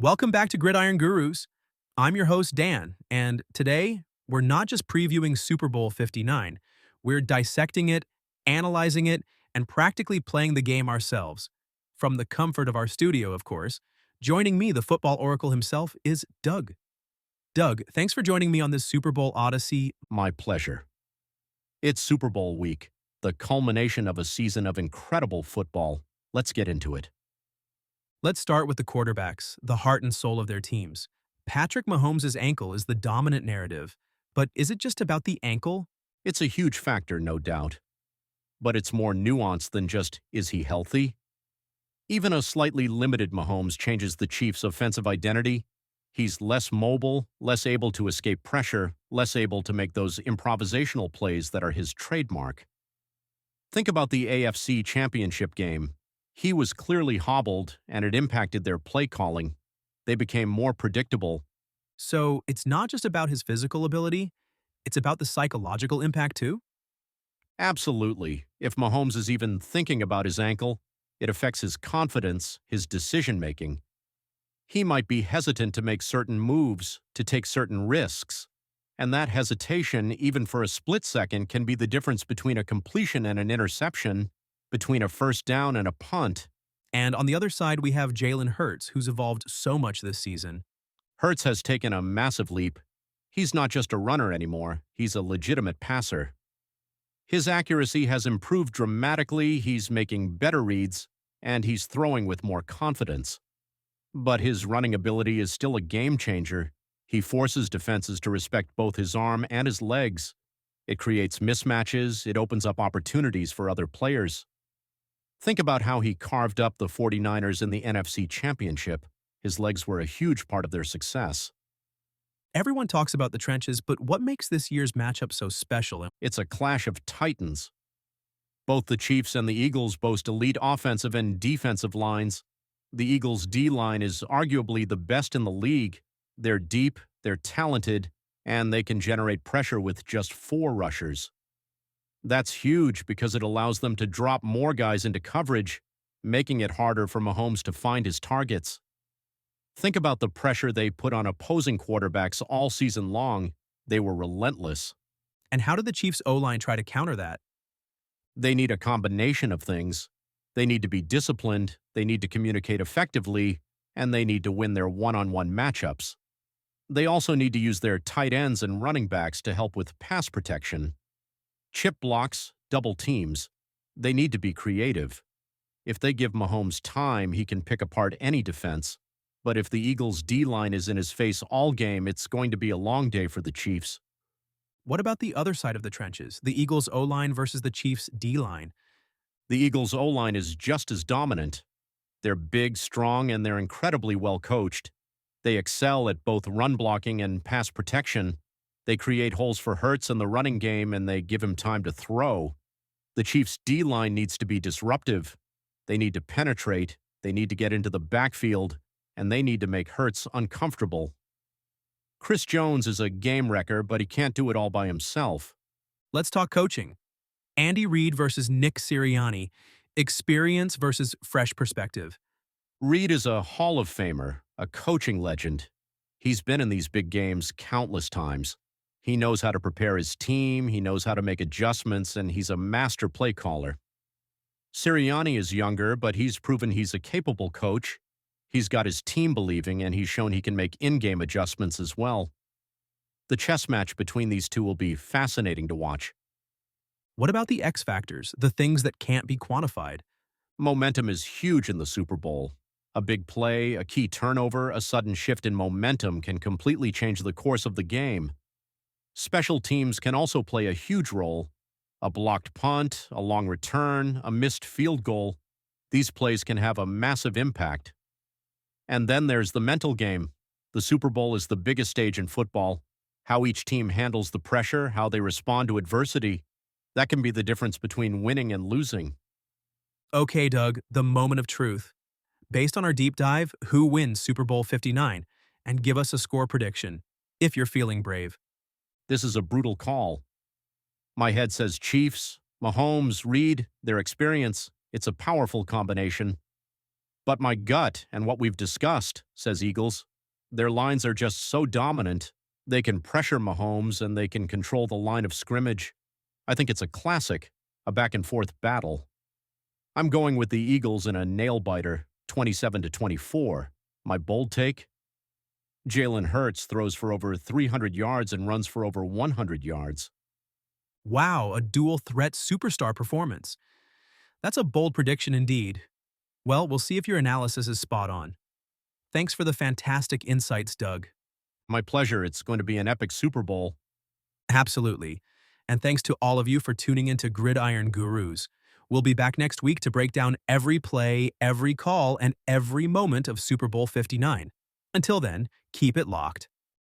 Welcome back to GridIron Gurus. I'm your host, Dan, and today we're not just previewing Super Bowl 59, we're dissecting it, analyzing it, and practically playing the game ourselves. From the comfort of our studio, of course. Joining me, the football oracle himself, is Doug. Doug, thanks for joining me on this Super Bowl Odyssey. My pleasure. It's Super Bowl week, the culmination of a season of incredible football. Let's get into it. Let's start with the quarterbacks, the heart and soul of their teams. Patrick Mahomes' ankle is the dominant narrative, but is it just about the ankle? It's a huge factor, no doubt. But it's more nuanced than just, is he healthy? Even a slightly limited Mahomes changes the Chiefs' offensive identity. He's less mobile, less able to escape pressure, less able to make those improvisational plays that are his trademark. Think about the AFC Championship game. He was clearly hobbled, and it impacted their play calling. They became more predictable. So it's not just about his physical ability, it's about the psychological impact too? Absolutely. If Mahomes is even thinking about his ankle, it affects his confidence, his decision-making. He might be hesitant to make certain moves, to take certain risks. And that hesitation, even for a split second, can be the difference between a completion and an interception, between a first down and a punt. And on the other side, we have Jalen Hurts, who's evolved so much this season. Hurts has taken a massive leap. He's not just a runner anymore, he's a legitimate passer. His accuracy has improved dramatically, he's making better reads, and he's throwing with more confidence. But his running ability is still a game changer. He forces defenses to respect both his arm and his legs. It creates mismatches, it opens up opportunities for other players. Think about how he carved up the 49ers in the NFC Championship. His legs were a huge part of their success. Everyone talks about the trenches, but what makes this year's matchup so special? It's a clash of titans. Both the Chiefs and the Eagles boast elite offensive and defensive lines. The Eagles' D-line is arguably the best in the league. They're deep, they're talented, and they can generate pressure with just 4 rushers. That's huge because it allows them to drop more guys into coverage, making it harder for Mahomes to find his targets. Think about the pressure they put on opposing quarterbacks all season long. They were relentless. And how did the Chiefs' O-line try to counter that? They need a combination of things. They need to be disciplined, they need to communicate effectively, and they need to win their one-on-one matchups. They also need to use their tight ends and running backs to help with pass protection. Chip blocks, double teams. They need to be creative. If they give Mahomes time, he can pick apart any defense. But if the Eagles' D-line is in his face all game, it's going to be a long day for the Chiefs. What about the other side of the trenches, the Eagles' O-line versus the Chiefs' D-line? The Eagles' O-line is just as dominant. They're big, strong, and they're incredibly well coached. They excel at both run blocking and pass protection. They create holes for Hurts in the running game, and they give him time to throw. The Chiefs' D-line needs to be disruptive. They need to penetrate, they need to get into the backfield, and they need to make Hurts uncomfortable. Chris Jones is a game wrecker, but he can't do it all by himself. Let's talk coaching. Andy Reid versus Nick Sirianni. Experience versus fresh perspective. Reid is a Hall of Famer, a coaching legend. He's been in these big games countless times. He knows how to prepare his team, he knows how to make adjustments, and he's a master play caller. Sirianni is younger, but he's proven he's a capable coach. He's got his team believing, and he's shown he can make in-game adjustments as well. The chess match between these two will be fascinating to watch. What about the X factors, the things that can't be quantified? Momentum is huge in the Super Bowl. A big play, a key turnover, a sudden shift in momentum can completely change the course of the game. Special teams can also play a huge role. A blocked punt, a long return, a missed field goal. These plays can have a massive impact. And then there's the mental game. The Super Bowl is the biggest stage in football. How each team handles the pressure, how they respond to adversity, that can be the difference between winning and losing. Okay, Doug, the moment of truth. Based on our deep dive, who wins Super Bowl 59? And give us a score prediction, if you're feeling brave. This is a brutal call. My head says Chiefs, Mahomes, Reid, their experience. It's a powerful combination. But my gut and what we've discussed, says Eagles, their lines are just so dominant. They can pressure Mahomes and they can control the line of scrimmage. I think it's a classic, a back and forth battle. I'm going with the Eagles in a nail biter, 27-24. My bold take? Jalen Hurts throws for over 300 yards and runs for over 100 yards. Wow, a dual threat superstar performance. That's a bold prediction indeed. Well, we'll see if your analysis is spot on. Thanks for the fantastic insights, Doug. My pleasure. It's going to be an epic Super Bowl. Absolutely. And thanks to all of you for tuning into GridIron Gurus. We'll be back next week to break down every play, every call, and every moment of Super Bowl 59. Until then, keep it locked.